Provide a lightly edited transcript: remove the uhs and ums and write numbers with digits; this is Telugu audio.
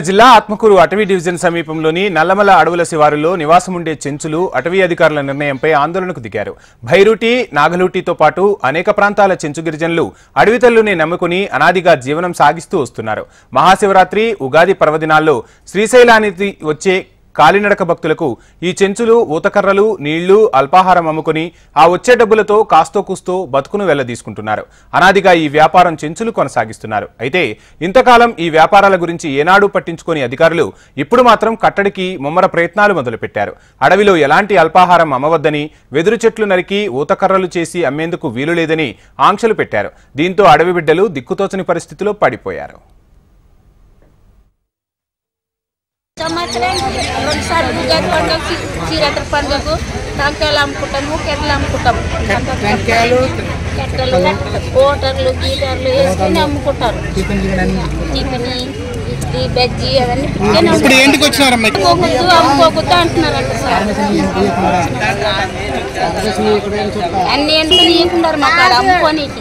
జిల్లా ఆత్మకూరు అటవీ డివిజన్ సమీపంలోని నల్లమల అడవుల శివారులో నివాసముండే చెంచులు అటవీ అధికారుల నిర్ణయంపై ఆందోళనకు దిగారు. భైరూటి, నాగలూటితో పాటు అనేక ప్రాంతాల చెంచు గిరిజనులు అడవి తల్లుని నమ్ముకుని అనాదిగా జీవనం సాగిస్తూ వస్తున్నారు. మహాశివరాత్రి, ఉగాది పర్వదినాల్లో శ్రీశైలానికి వచ్చే కాలినడక భక్తులకు ఈ చెంచులు, ఊతకర్రలు, నీళ్లు, అల్పాహారం అమ్ముకుని ఆ వచ్చే డబ్బులతో కాస్తో కూస్తో బతుకును వెళ్లదీసుకుంటున్నారు. అనాదిగా ఈ వ్యాపారం చెంచులు కొనసాగిస్తున్నారు. అయితే ఇంతకాలం ఈ వ్యాపారాల గురించి ఏనాడూ పట్టించుకోని అధికారులు ఇప్పుడు మాత్రం కట్టడికి ముమ్మర ప్రయత్నాలు మొదలుపెట్టారు. అడవిలో ఎలాంటి అల్పాహారం అమ్మవద్దని, వెదురు చెట్లు నరికి ఊతకర్రలు చేసి అమ్మేందుకు వీలు లేదని ఆంక్షలు పెట్టారు. దీంతో అడవి బిడ్డలు దిక్కుతోచని పరిస్థితిలో పడిపోయారు. సంవత్సరానికి 2 సార్లు ఉగాది పండుగ, శివరాత్రి పండుగకు టంకాయలు అమ్ముకుంటాము, కెట్టలు అమ్ముకుంటాము. కెట్టలు, ఓటర్లు, గీటర్లు వేసుకుని అమ్ముకుంటారు. టిఫిని, ఇడ్లీ, బజ్జీ అవన్నీ అమ్ముకోకూడదు అంటున్నారంట సార్. అన్ని ఎందుకు నీకున్నారు మాకు అమ్ముకోనికి.